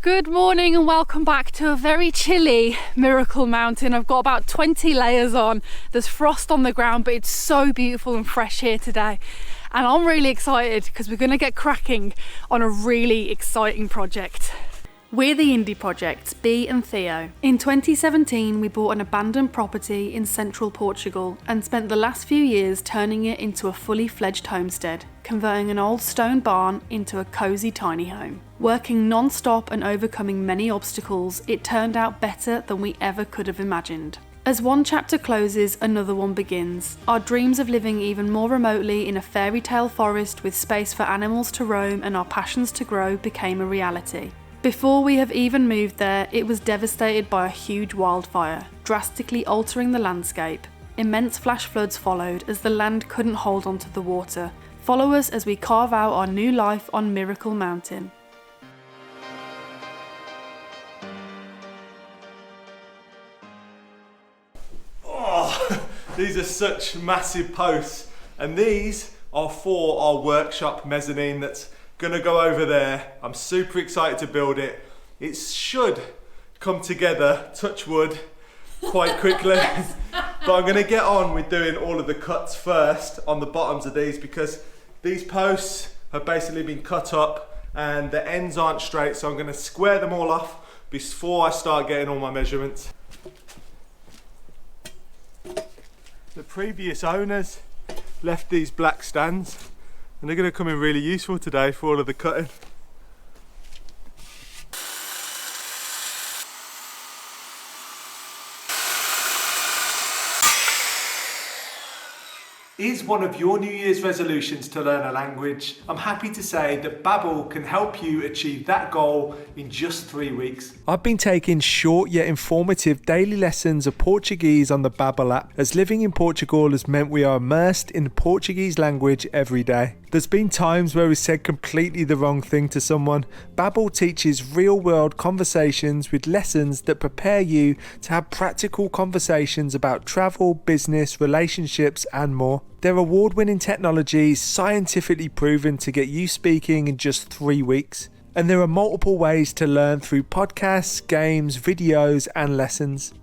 Good morning and welcome back to a very chilly Miracle Mountain. I've got about 20 layers on. There's frost on the ground, but it's so beautiful and fresh here today. And I'm really excited because we're going to get cracking on a really exciting project. We're the Indie Projects, Bee and Theo. In 2017, we bought an abandoned property in Central Portugal and spent the last few years turning it into a fully fledged homestead, converting an old stone barn into a cosy tiny home. Working non-stop and overcoming many obstacles, it turned out better than we ever could have imagined. As one chapter closes, another one begins. Our dreams of living even more remotely in a fairy tale forest with space for animals to roam and our passions to grow became a reality. Before we have even moved there, it was devastated by a huge wildfire, drastically altering the landscape. Immense flash floods followed as the land couldn't hold onto the water. Follow us as we carve out our new life on Miracle Mountain. Oh, these are such massive posts, and these are for our workshop mezzanine that's gonna go over there. I'm super excited to build it. It should come together, touch wood, quite quickly. But I'm gonna get on with doing all of the cuts first on the bottoms of these because these posts have basically been cut up and the ends aren't straight, so I'm gonna square them all off before I start getting all my measurements. The previous owners left these black stands and they're going to come in really useful today for all of the cutting. Is one of your New Year's resolutions to learn a language? I'm happy to say that Babbel can help you achieve that goal in just 3 weeks. I've been taking short yet informative daily lessons of Portuguese on the Babbel app, as living in Portugal has meant we are immersed in the Portuguese language every day. There's been times where we said completely the wrong thing to someone. Babbel teaches real-world conversations with lessons that prepare you to have practical conversations about travel, business, relationships and more. Their award-winning technology is scientifically proven to get you speaking in just 3 weeks. And there are multiple ways to learn through podcasts, games, videos and lessons.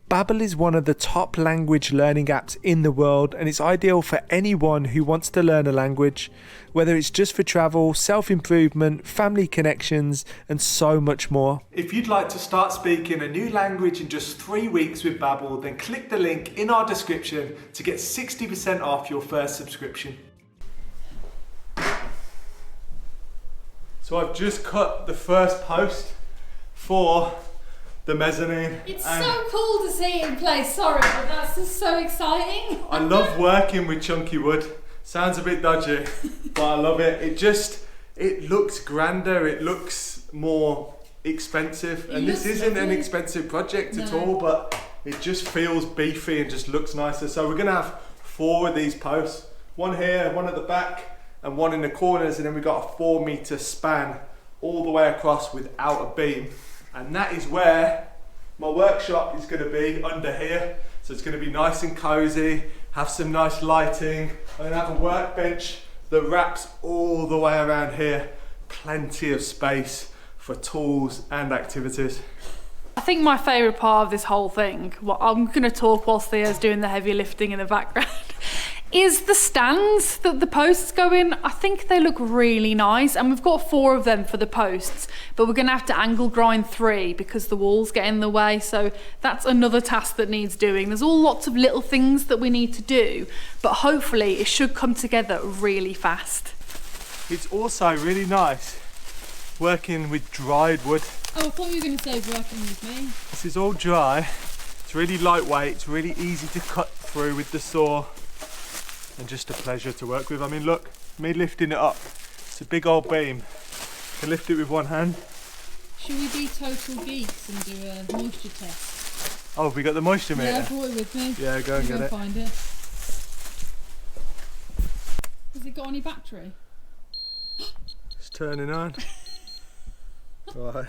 Babbel is one of the top language learning apps in the world, and it's ideal for anyone who wants to learn a language, whether it's just for travel, self-improvement, family connections, and so much more. If you'd like to start speaking a new language in just 3 weeks with Babbel, then click the link in our description to get 60% off your first subscription. So I've just cut the first post for the mezzanine. It's so cool to see it in place, sorry, but that's just so exciting. I love working with chunky wood. Sounds a bit dodgy, but I love it. It looks grander, it looks more expensive. And this isn't an expensive project at all, but it just feels beefy and just looks nicer. So we're gonna have 4 of these posts. One here, one at the back, and one in the corners, and then we've got a 4-meter span all the way across without a beam. And that is where my workshop is going to be, under here. So it's going to be nice and cozy, have some nice lighting. I'm going to have a workbench that wraps all the way around here. Plenty of space for tools and activities. I think my favourite part of this whole thing, well, I'm going to talk whilst Theo's doing the heavy lifting in the background, is the stands that the posts go in. I think they look really nice, and we've got 4 of them for the posts, but we're going to have to angle grind 3 because the walls get in the way, so that's another task that needs doing. There's all lots of little things that we need to do, but hopefully it should come together really fast. It's also really nice working with dried wood. Oh, I thought you were going to say working with me. This is all dry. It's really lightweight, it's really easy to cut through with the saw, and just a pleasure to work with. I mean, look, me lifting it up. It's a big old beam. I can lift it with one hand. Should we be total geeks and do a moisture test? Oh, have we got the moisture meter? Yeah, I brought it with me. Yeah, go and get it. Find it. Has it got any battery? It's turning on. Right.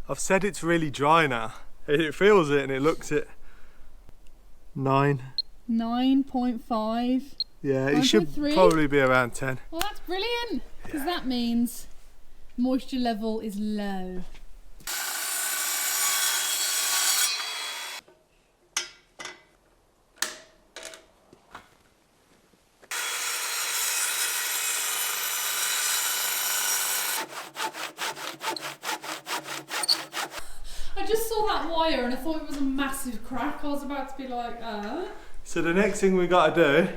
I've said it's really dry now. It feels it and it looks it. 9. 9.5. Yeah, it should probably be around 10. Well, that's brilliant, because that means moisture level is low. just saw that wire and I thought it was a massive crack. I was about to be like, So the next thing we got to do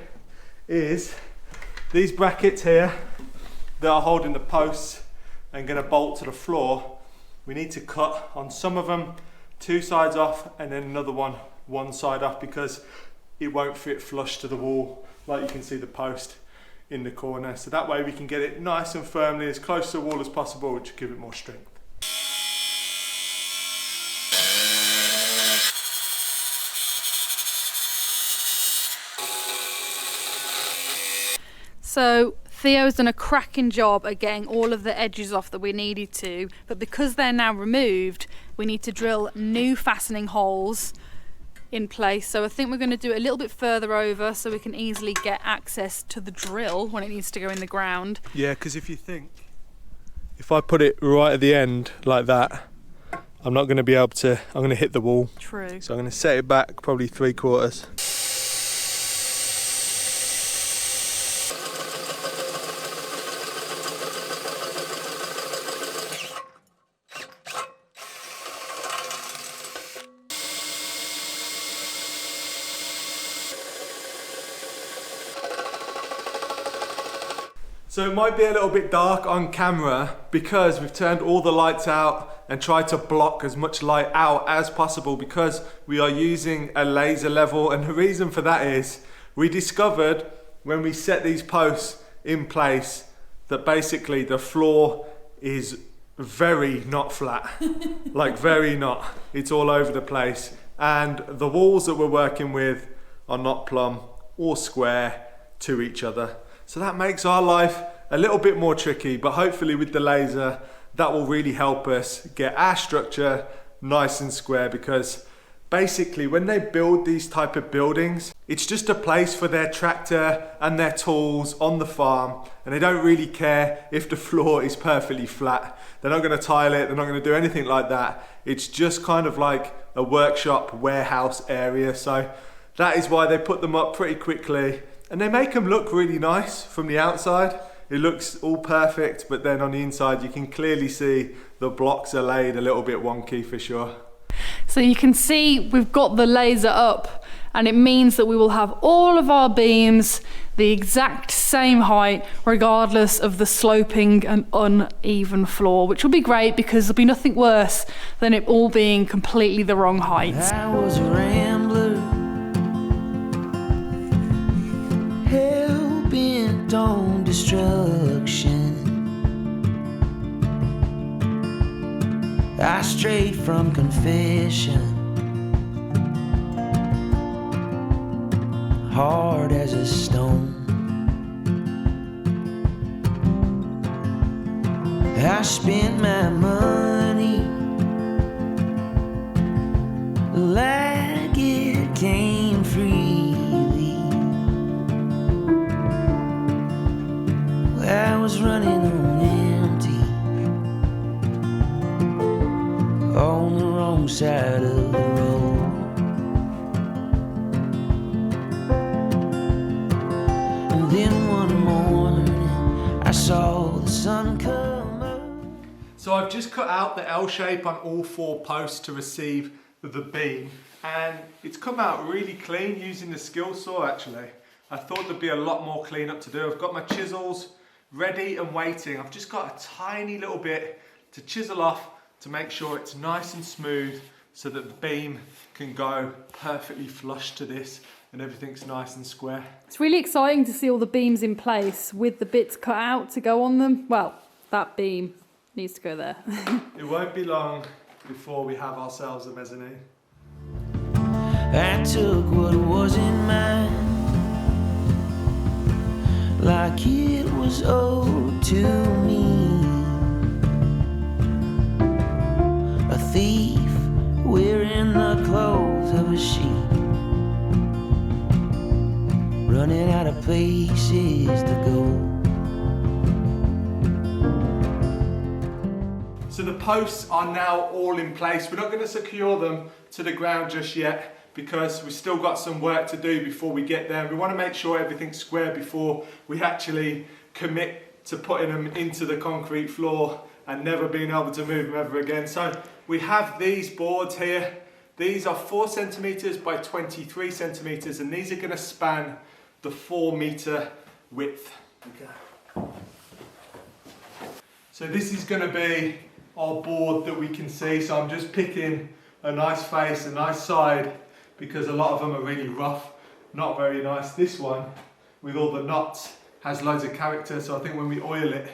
is these brackets here that are holding the posts and going to bolt to the floor. We need to cut on some of them 2 sides off and then another one side off, because it won't fit flush to the wall, like you can see the post in the corner. So that way we can get it nice and firmly as close to the wall as possible, which will give it more strength. So Theo's done a cracking job at getting all of the edges off that we needed to, but because they're now removed, we need to drill new fastening holes in place. So I think we're going to do it a little bit further over so we can easily get access to the drill when it needs to go in the ground. Yeah, because if you think, if I put it right at the end like that, I'm not going to be able to, I'm going to hit the wall. True. So I'm going to set it back probably 3/4. So it might be a little bit dark on camera because we've turned all the lights out and tried to block as much light out as possible, because we are using a laser level. And the reason for that is we discovered when we set these posts in place that basically the floor is very not flat, like very not. It's all over the place. And the walls that we're working with are not plumb or square to each other. So that makes our life a little bit more tricky, but hopefully with the laser, that will really help us get our structure nice and square, because basically when they build these type of buildings, it's just a place for their tractor and their tools on the farm, and they don't really care if the floor is perfectly flat. They're not going to tile it, they're not going to do anything like that. It's just kind of like a workshop warehouse area. So that is why they put them up pretty quickly. And they make them look really nice from the outside. It looks all perfect, but then on the inside you can clearly see the blocks are laid a little bit wonky for sure. So you can see we've got the laser up, and it means that we will have all of our beams the exact same height regardless of the sloping and uneven floor, which will be great because there'll be nothing worse than it all being completely the wrong height. I was a rambler, hell-bent on destruction. I strayed from confession, hard as a stone. I spent my money like it came freely. I was running on empty, on the wrong side of the road. And then one morning I saw the sun come up. So I've just cut out the L shape on all 4 posts to receive the beam, and it's come out really clean using the skill saw actually. I thought there'd be a lot more cleanup to do. I've got my chisels ready and waiting. I've just got a tiny little bit to chisel off to make sure it's nice and smooth so that the beam can go perfectly flush to this and everything's nice and square. It's really exciting to see all the beams in place with the bits cut out to go on them. Well, that beam needs to go there. It won't be long before we have ourselves a mezzanine. I took what wasn't mine, like it was owed to me. A thief wearing the clothes of a sheep, running out of places to go. So the posts are now all in place. We're not going to secure them to the ground just yet because we've still got some work to do before we get there. We want to make sure everything's square before we actually commit to putting them into the concrete floor and never being able to move them ever again. So we have these boards here. These are 4 centimeters by 23 centimeters, and these are going to span the 4 meter width. Okay. So this is going to be our board that we can see. So I'm just picking a nice face, a nice side, because a lot of them are really rough, not very nice. This one, with all the knots, has loads of character, so I think when we oil it,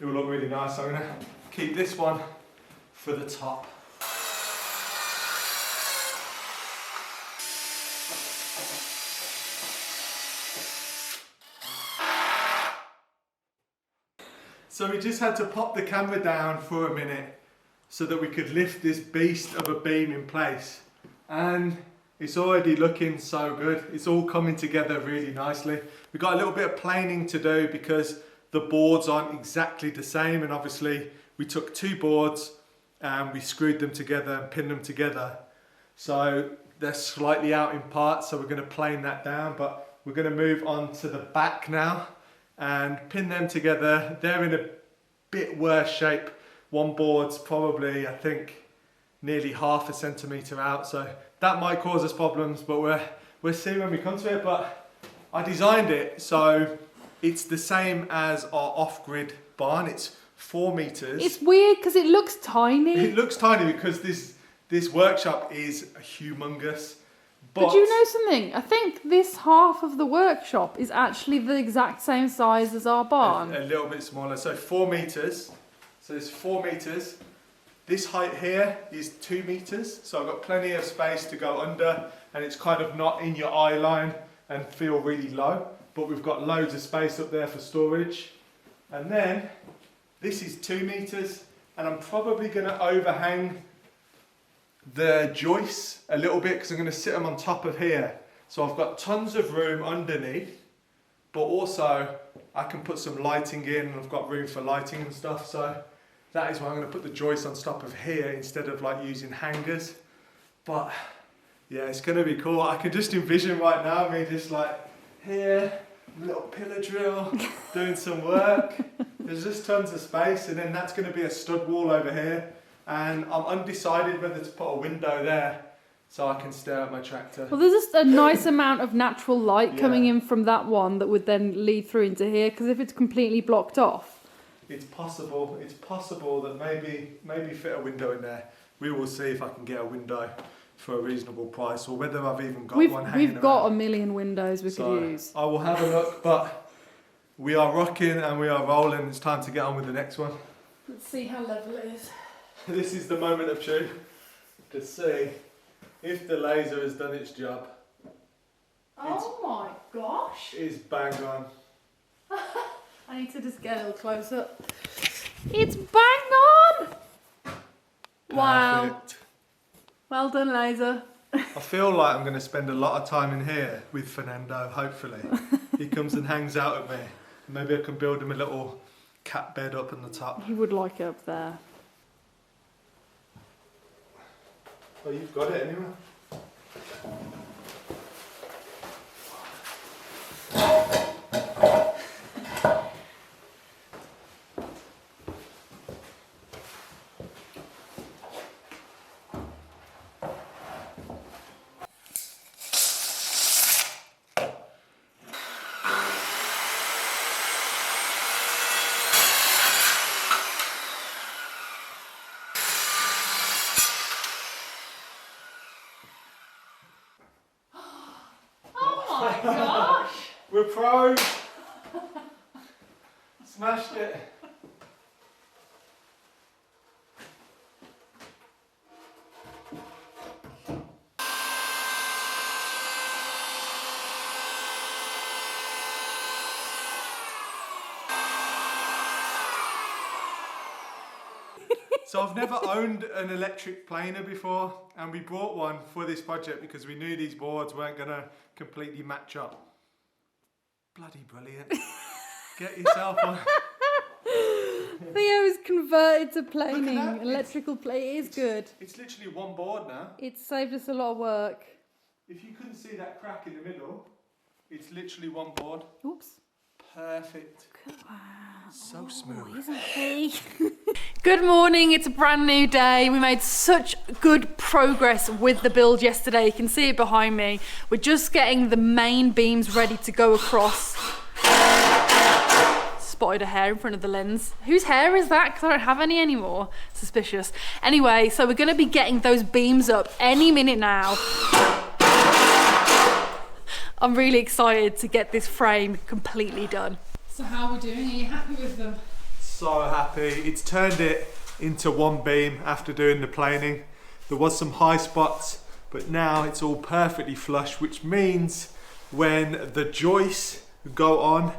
it will look really nice. So I'm going to keep this one for the top. So we just had to pop the camera down for a minute so that we could lift this beast of a beam in place. And it's already looking so good. It's all coming together really nicely. We've got a little bit of planing to do because the boards aren't exactly the same, and obviously we took 2 boards and we screwed them together and pinned them together. So they're slightly out in parts, so we're going to plane that down, but we're going to move on to the back now and pin them together. They're in a bit worse shape. One board's probably, I think, nearly ½ centimetre out, so that might cause us problems, but we'll see when we come to it. But I designed it so it's the same as our off-grid barn. It's 4 meters. It's weird because it looks tiny. It looks tiny because this workshop is humongous. But you know something? I think this half of the workshop is actually the exact same size as our barn. A little bit smaller, so 4 meters. So it's 4 meters. This height here is 2 meters, so I've got plenty of space to go under, and it's kind of not in your eye line and feel really low, but we've got loads of space up there for storage. And then this is 2 meters, and I'm probably going to overhang the joists a little bit because I'm going to sit them on top of here. So I've got tons of room underneath, but also I can put some lighting in, and I've got room for lighting and stuff. So that is why I'm going to put the joists on top of here instead of like using hangers. But yeah, it's going to be cool. I can just envision right now me just like here, little pillar drill, doing some work. There's just tons of space, and then that's going to be a stud wall over here. And I'm undecided whether to put a window there so I can stare at my tractor. Well, there's just a nice amount of natural light coming in from that one that would then lead through into here, because if it's completely blocked off. It's possible that maybe fit a window in there. We will see if I can get a window for a reasonable price, or whether I've even got one hanging around. We've got a million windows we could use. I will have a look, but we are rocking and we are rolling. It's time to get on with the next one. Let's see how level it is. This is the moment of truth to see if the laser has done its job. Oh my gosh! It's bang on. I need to just get a little closer. It's bang on! Wow. Perfect. Well done, laser. I feel like I'm going to spend a lot of time in here with Furrnando, hopefully. He comes and hangs out at me. Maybe I can build him a little cat bed up on the top. He would like it up there. Oh, you've got it anyway. Oh my gosh! We're pros! Smashed it! So I've never owned an electric planer before, and we brought one for this project because we knew these boards weren't going to completely match up. Bloody brilliant. Get yourself on. Theo is converted to planing. that. Electrical play is good. It's literally one board now. It's saved us a lot of work. If you couldn't see that crack in the middle, it's literally one board. Oops. perfect. So smooth. Isn't he? Good morning, it's a brand new day. We made such good progress with the build yesterday. You can see it behind me. We're just getting the main beams ready to go across. Spotted a hair in front of the lens. Whose hair is that? Because I don't have any anymore. Suspicious. Anyway, so we're going to be getting those beams up any minute now. I'm really excited to get this frame completely done. So how are we doing? Are you happy with them? So happy. It's turned it into one beam after doing the planing. There was some high spots, but now it's all perfectly flush, which means when the joists go on,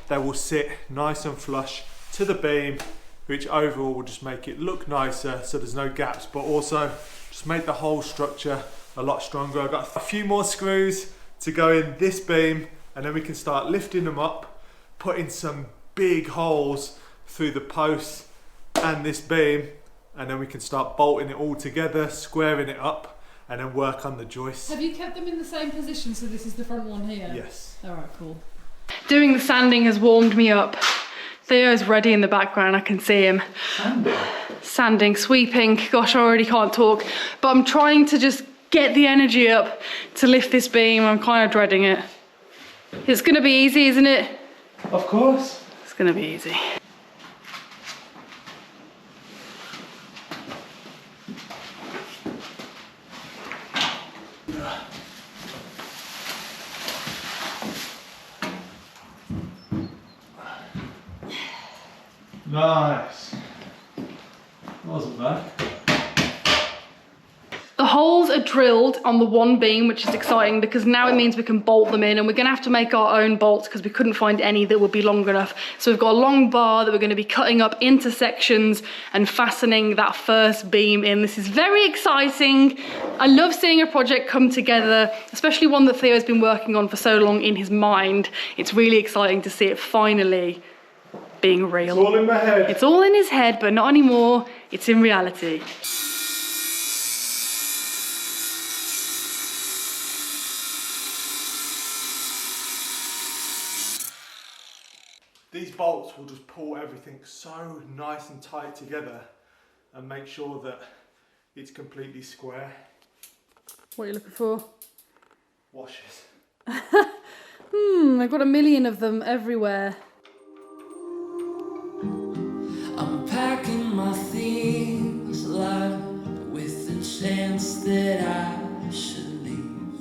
they will sit nice and flush to the beam, which overall will just make it look nicer so there's no gaps, but also just make the whole structure a lot stronger. I've got a few more screws to go in this beam, and then we can start lifting them up, putting some big holes through the posts and this beam, and then we can start bolting it all together, squaring it up, and then work on the joists. Have you kept them in the same position, so this is the front one here? Yes. Alright, cool. Doing the sanding has warmed me up. Theo's ready in the background, I can see him. Sanding, sweeping, gosh, I already can't talk, but I'm trying to just get the energy up to lift this beam. I'm kind of dreading it. It's gonna be easy, isn't it? Of course. It's gonna be easy. Nice. Wasn't bad. The holes are drilled on the one beam, which is exciting because now it means we can bolt them in, and we're gonna have to make our own bolts because we couldn't find any that would be long enough. So we've got a long bar that we're gonna be cutting up into sections and fastening that first beam in. This is very exciting. I love seeing a project come together, especially one that Theo has been working on for so long in his mind. It's really exciting to see it finally being real. It's all in my head. It's all in his head, but not anymore. It's in reality. These bolts will just pull everything so nice and tight together and make sure that it's completely square. What are you looking for? Washers. I've got a million of them everywhere. I'm packing my things light with the chance that I should leave,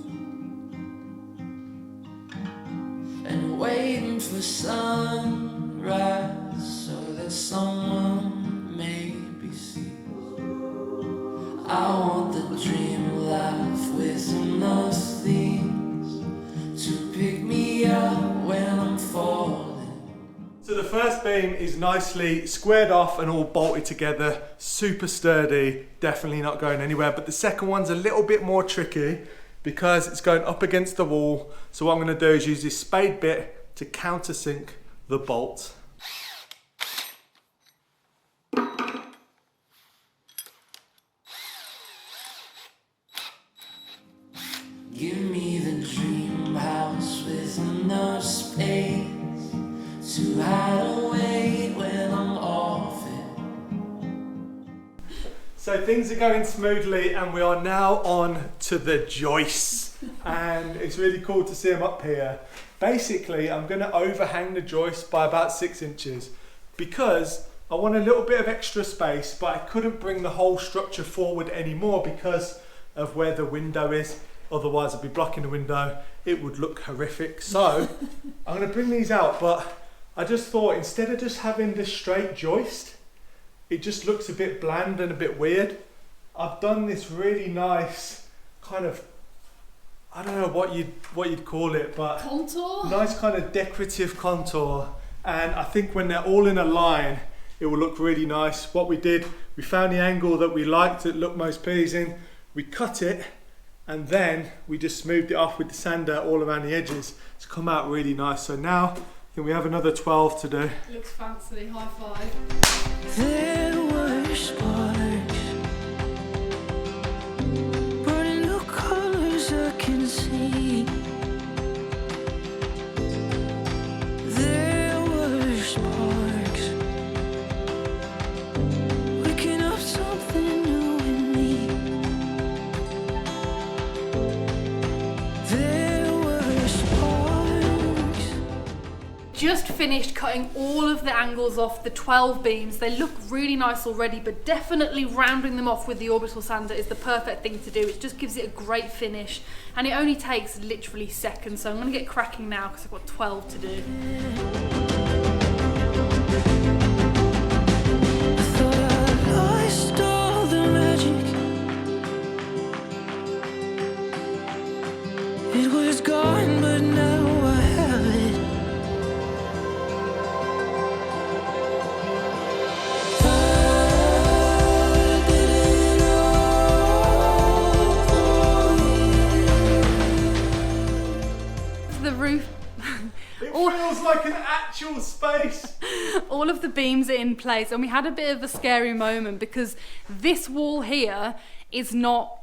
and waiting for sunrise so that someone maybe sees. I want the dream life with enough things to pick me up when I'm falling. So the first beam is nicely squared off and all bolted together, super sturdy, definitely not going anywhere. But the second one's a little bit more tricky because it's going up against the wall. So what I'm going to do is use this spade bit to countersink the bolt. Give me the dream house with enough space to hide away when I'm off it. So things are going smoothly and we are now on to the joists, and it's really cool to see them up here. Basically, I'm going to overhang the joist by about 6 inches because I want a little bit of extra space, but I couldn't bring the whole structure forward anymore because of where the window is. Otherwise I'd be blocking the window. It would look horrific. So I'm going to bring these out, but I just thought instead of just having this straight joist, it just looks a bit bland and a bit weird. I've done this really nice kind of, I don't know what you'd call it, but Contour? nice kind of decorative contour. And I think when they're all in a line, it will look really nice. What we did, we found the angle that we liked, that looked most pleasing. We cut it, and then we just smoothed it off with the sander all around the edges. It's come out really nice. So now I think we have another 12 to do. Looks fancy, high five. There were sparks, burning new colors I can see. There finished cutting all of the angles off the 12 beams. They look really nice already, but definitely rounding them off with the orbital sander is the perfect thing to do. It just gives it a great finish, and it only takes literally seconds. So I'm gonna get cracking now because I've got 12 to do. It was gone, but now I have it. I didn't know. The roof. It feels like an actual space. All of the beams are in place, and we had a bit of a scary moment because this wall here is not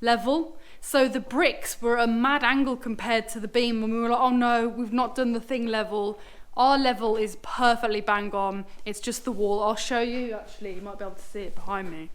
level. So the bricks were a mad angle compared to the beam, and we were like, oh no, we've not done the thing level. Our level is perfectly bang on. It's just the wall. I'll show you, actually, you might be able to see it behind me.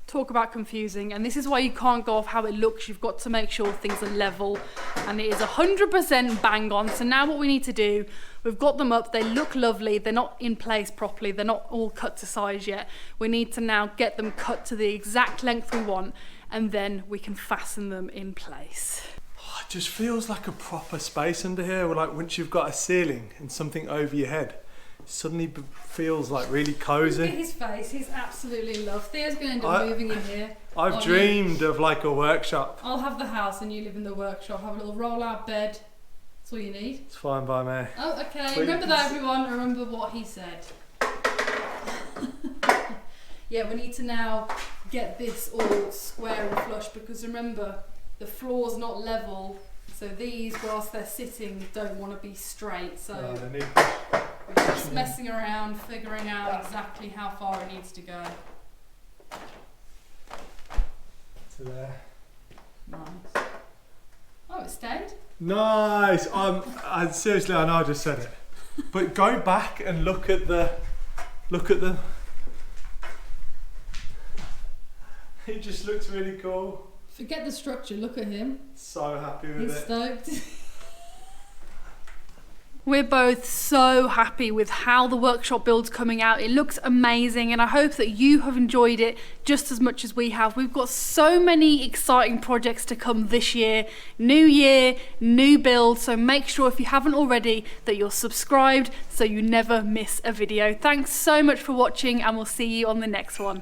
Talk about confusing, and this is why you can't go off how it looks. You've got to make sure things are level, and it is 100% bang on. So now what we need to do, we've got them up, they look lovely, they're not in place properly, they're not all cut to size yet. We need to now get them cut to the exact length we want, and then we can fasten them in place. Oh, it just feels like a proper space under here. Like once you've got a ceiling and something over your head, it suddenly feels like really cozy. Look at his face, he's absolutely in love. Theo's going to end up moving in here. I've dreamed of like a workshop. I'll have the house and you live in the workshop. Have a little roll-out bed. That's all you need. It's fine by me. Oh, okay. Please. Remember that, everyone. Remember what he said. Yeah, we need to now get this all square and flush, because remember, the floor's not level, so these, whilst they're sitting, don't want to be straight. So we're just messing around, figuring out exactly how far it needs to go. To there. Nice. Oh, it stayed? Nice. Seriously, I know I just said it, but go back and look at the. It just looks really cool. Forget the structure. Look at him. So happy with He's it. stoked. We're both so happy with how the workshop build's coming out. It looks amazing, and I hope that you have enjoyed it just as much as we have. We've got so many exciting projects to come this year. New year, new build, so make sure if you haven't already that you're subscribed so you never miss a video. Thanks so much for watching, and we'll see you on the next one.